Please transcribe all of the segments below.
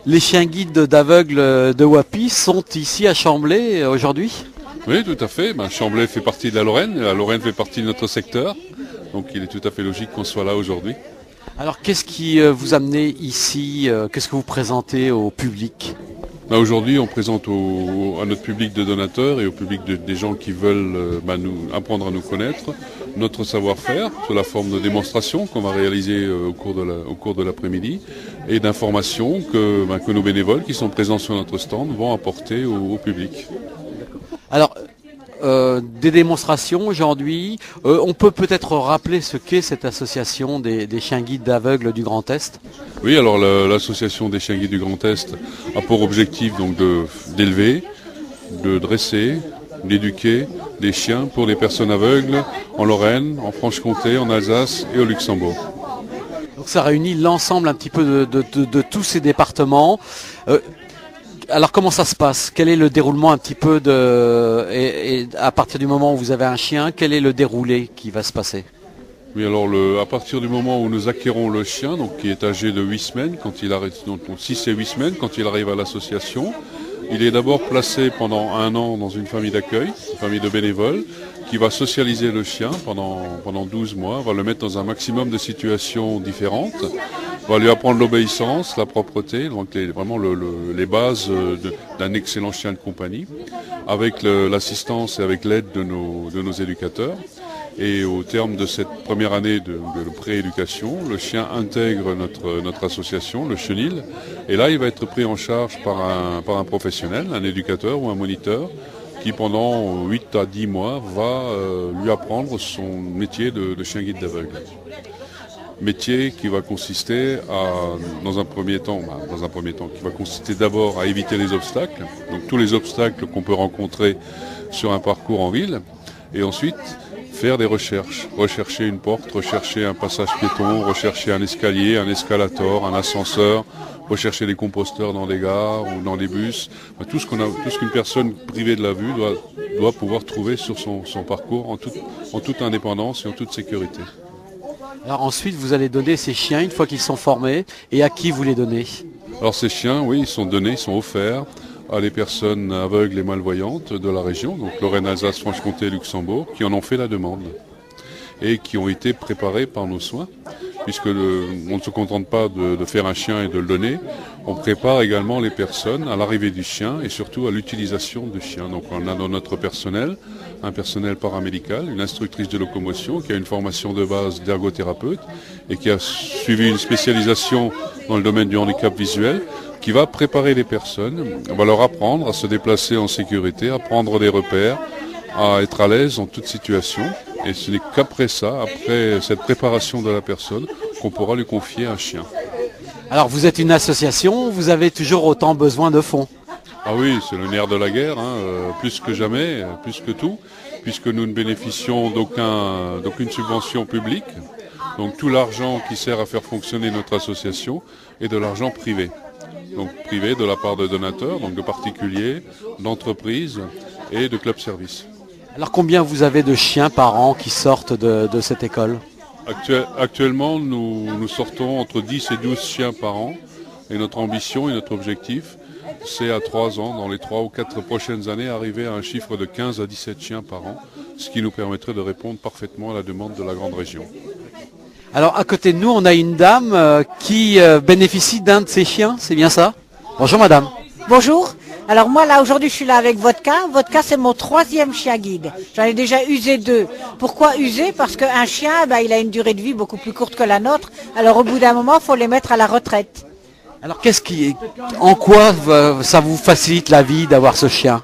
Les chiens guides d'aveugles de Wapi sont ici à Chamblay aujourd'hui? Oui, tout à fait. Chamblay fait partie de la Lorraine. La Lorraine fait partie de notre secteur. Donc il est tout à fait logique qu'on soit là aujourd'hui. Alors qu'est-ce qui vous amenez ici? Qu'est-ce que vous présentez au public? Aujourd'hui, on présente à notre public de donateurs et au public des gens qui veulent nous apprendre à nous connaître notre savoir-faire sous la forme de démonstrations qu'on va réaliser au cours de l'après-midi et d'informations que nos bénévoles qui sont présents sur notre stand vont apporter au public. Alors, des démonstrations aujourd'hui. On peut peut-être rappeler ce qu'est cette association des chiens guides d'aveugles du Grand Est? Oui, alors l'association des chiens guides du Grand Est a pour objectif donc d'élever, de dresser, d'éduquer des chiens pour les personnes aveugles en Lorraine, en Franche-Comté, en Alsace et au Luxembourg. Donc ça réunit l'ensemble un petit peu de tous ces départements. Alors comment ça se passe? Quel est le déroulement un petit peu et à partir du moment où vous avez un chien, quel est le déroulé qui va se passer? Oui, alors à partir du moment où nous acquérons le chien, donc qui est âgé de 8 semaines, quand il arrive, donc 6 et 8 semaines, quand il arrive à l'association, il est d'abord placé pendant 1 an dans une famille d'accueil, une famille de bénévoles, qui va socialiser le chien pendant 12 mois, va le mettre dans un maximum de situations différentes, va lui apprendre l'obéissance, la propreté, donc vraiment les bases d'un excellent chien de compagnie, avec l'assistance et avec l'aide de nos éducateurs. Et au terme de cette première année de prééducation, le chien intègre notre association, le chenil, et là il va être pris en charge par un professionnel, un éducateur ou un moniteur, qui pendant 8 à 10 mois va lui apprendre son métier de chien guide d'aveugle. Métier qui va consister dans un premier temps, qui va consister d'abord à éviter les obstacles, donc tous les obstacles qu'on peut rencontrer sur un parcours en ville, et ensuite faire des recherches, rechercher une porte, rechercher un passage piéton, rechercher un escalier, un escalator, un ascenseur, rechercher des composteurs dans des gares ou dans des bus. Tout ce qu'une personne privée de la vue doit pouvoir trouver sur son parcours en toute indépendance et en toute sécurité. Alors ensuite, vous allez donner ces chiens une fois qu'ils sont formés, et à qui vous les donnez? Alors ces chiens, oui, ils sont donnés, ils sont offerts à les personnes aveugles et malvoyantes de la région, donc Lorraine, Alsace, Franche-Comté et Luxembourg, qui en ont fait la demande et qui ont été préparés par nos soins, puisque on ne se contente pas de faire un chien et de le donner, on prépare également les personnes à l'arrivée du chien et surtout à l'utilisation du chien. Donc on a dans notre personnel un personnel paramédical, une instructrice de locomotion qui a une formation de base d'ergothérapeute et qui a suivi une spécialisation dans le domaine du handicap visuel, qui va préparer les personnes, on va leur apprendre à se déplacer en sécurité, à prendre des repères, à être à l'aise en toute situation. Et ce n'est qu'après ça, après cette préparation de la personne, qu'on pourra lui confier un chien. Alors vous êtes une association, vous avez toujours autant besoin de fonds? Ah oui, c'est le nerf de la guerre, plus que jamais, plus que tout, puisque nous ne bénéficions d'aucune subvention publique. Donc tout l'argent qui sert à faire fonctionner notre association est de l'argent privé. Donc privé de la part de donateurs, donc de particuliers, d'entreprises et de clubs services. Alors combien vous avez de chiens par an qui sortent de cette école? Actuellement, nous sortons entre 10 et 12 chiens par an. Et notre ambition et notre objectif, c'est à 3 ans, dans les 3 ou 4 prochaines années, arriver à un chiffre de 15 à 17 chiens par an, ce qui nous permettrait de répondre parfaitement à la demande de la grande région. Alors à côté de nous, on a une dame qui bénéficie d'un de ces chiens, c'est bien ça? Bonjour madame. Bonjour. Alors moi là aujourd'hui je suis là avec Vodka. Vodka c'est mon 3e chien guide. J'en ai déjà usé 2. Pourquoi user? Parce qu'un chien il a une durée de vie beaucoup plus courte que la nôtre. Alors au bout d'un moment il faut les mettre à la retraite. Alors en quoi ça vous facilite la vie d'avoir ce chien?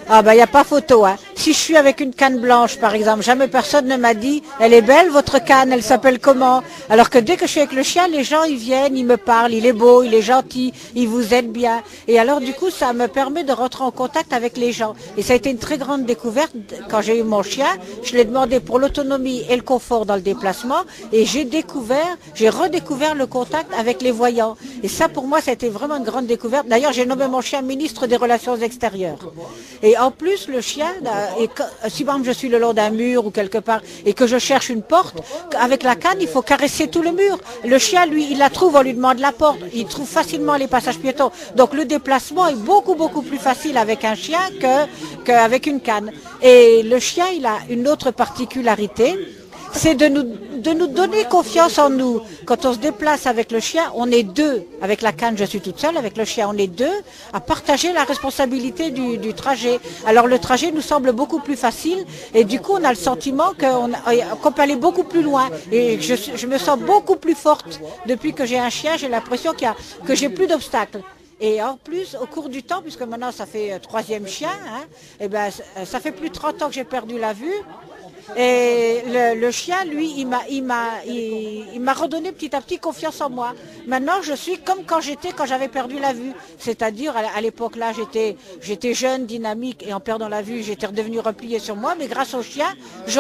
Ah il n'y a pas photo. Si je suis avec une canne blanche par exemple, jamais personne ne m'a dit elle est belle votre canne, elle s'appelle comment? Alors que dès que je suis avec le chien, les gens ils viennent, ils me parlent, il est beau, il est gentil, il vous aide bien. Et alors du coup ça me permet de rentrer en contact avec les gens. Et ça a été une très grande découverte quand j'ai eu mon chien. Je l'ai demandé pour l'autonomie et le confort dans le déplacement. Et j'ai redécouvert le contact avec les voyants. Et ça pour moi ça a été vraiment une grande découverte. D'ailleurs j'ai nommé mon chien ministre des Relations extérieures. Et en plus, le chien, si par exemple je suis le long d'un mur ou quelque part et que je cherche une porte, avec la canne il faut caresser tout le mur. Le chien lui il la trouve, on lui demande la porte, il trouve facilement les passages piétons. Donc le déplacement est beaucoup plus facile avec un chien qu'avec une canne. Et le chien il a une autre particularité, c'est de nous donner confiance en nous. Quand on se déplace avec le chien, on est deux. Avec la canne, je suis toute seule. Avec le chien, on est deux à partager la responsabilité du trajet. Alors le trajet nous semble beaucoup plus facile et du coup, on a le sentiment qu'on peut aller beaucoup plus loin. Et je me sens beaucoup plus forte depuis que j'ai un chien. J'ai l'impression que j'ai plus d'obstacles. Et en plus, au cours du temps, puisque maintenant ça fait 3e chien, et ben, ça fait plus de 30 ans que j'ai perdu la vue. Et le chien, lui, il m'a redonné petit à petit confiance en moi. Maintenant, je suis comme quand j'avais perdu la vue. C'est-à-dire, à l'époque là, j'étais jeune, dynamique, et en perdant la vue, j'étais redevenue repliée sur moi. Mais grâce au chien, je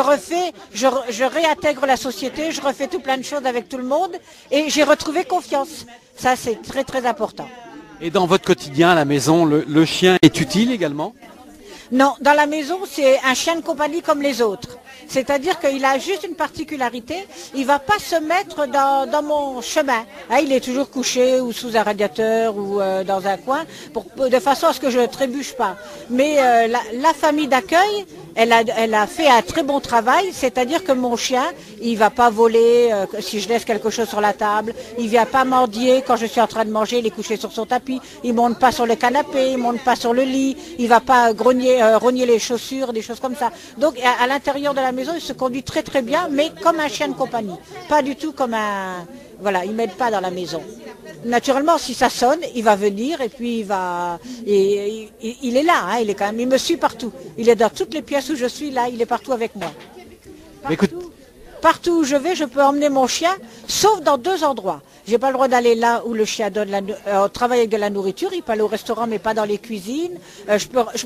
réintègre la société, je refais tout plein de choses avec tout le monde, et j'ai retrouvé confiance. Ça, c'est très important. Et dans votre quotidien à la maison, le chien est utile également ? Non, dans la maison, c'est un chien de compagnie comme les autres. C'est-à-dire qu'il a juste une particularité, il ne va pas se mettre dans mon chemin. Il est toujours couché ou sous un radiateur ou dans un coin, de façon à ce que je ne trébuche pas. Mais la famille d'accueil, elle a fait un très bon travail, c'est-à-dire que mon chien, il ne va pas voler si je laisse quelque chose sur la table, il ne vient pas mendier quand je suis en train de manger, il est couché sur son tapis, il ne monte pas sur le canapé, il ne monte pas sur le lit, il ne va pas rogner les chaussures, des choses comme ça. Donc à l'intérieur de la maison, il se conduit très bien, mais comme un chien de compagnie. Pas du tout comme un... Voilà, il ne m'aide pas dans la maison. Naturellement, si ça sonne, il va venir et puis il est là, il me suit partout. Il est dans toutes les pièces où je suis, là, il est partout avec moi. Partout où je vais, je peux emmener mon chien, sauf dans 2 endroits. J'ai pas le droit d'aller là où le chien travaille avec de la nourriture. Il peut aller au restaurant, mais pas dans les cuisines.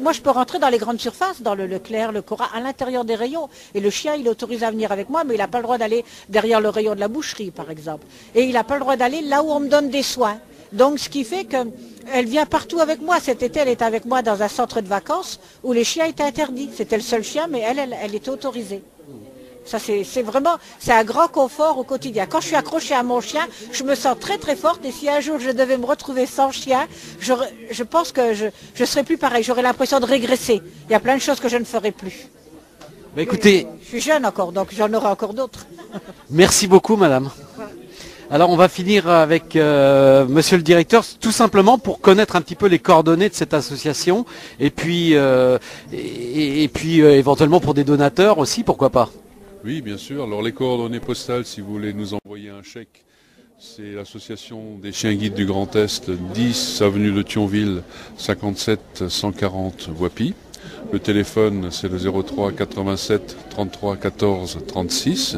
Moi, je peux rentrer dans les grandes surfaces, dans le Leclerc, le Cora, à l'intérieur des rayons. Et le chien, il est autorisé à venir avec moi, mais il n'a pas le droit d'aller derrière le rayon de la boucherie, par exemple. Et il n'a pas le droit d'aller là où on me donne des soins. Donc, ce qui fait qu'elle vient partout avec moi. Cet été, elle est avec moi dans un centre de vacances où les chiens étaient interdits. C'était le seul chien, mais elle était autorisée. Ça, c'est un grand confort au quotidien. Quand je suis accrochée à mon chien, je me sens très forte. Et si un jour je devais me retrouver sans chien, je pense que je serais plus pareil. J'aurais l'impression de régresser. Il y a plein de choses que je ne ferais plus. Bah, écoutez, je suis jeune encore, donc j'en aurai encore d'autres. Merci beaucoup, madame. Alors, on va finir avec monsieur le directeur, tout simplement pour connaître un petit peu les coordonnées de cette association. Et puis éventuellement pour des donateurs aussi, pourquoi pas. Oui, bien sûr. Alors les coordonnées postales, si vous voulez nous envoyer un chèque, c'est l'association des chiens guides du Grand Est, 10 avenue de Thionville, 57 140 Voipy. Le téléphone, c'est le 03 87 33 14 36.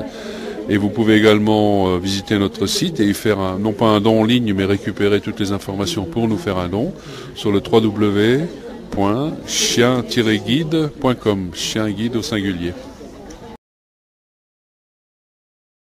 Et vous pouvez également visiter notre site et y faire non pas un don en ligne, mais récupérer toutes les informations pour nous faire un don sur le www.chien-guide.com, chien guide au singulier.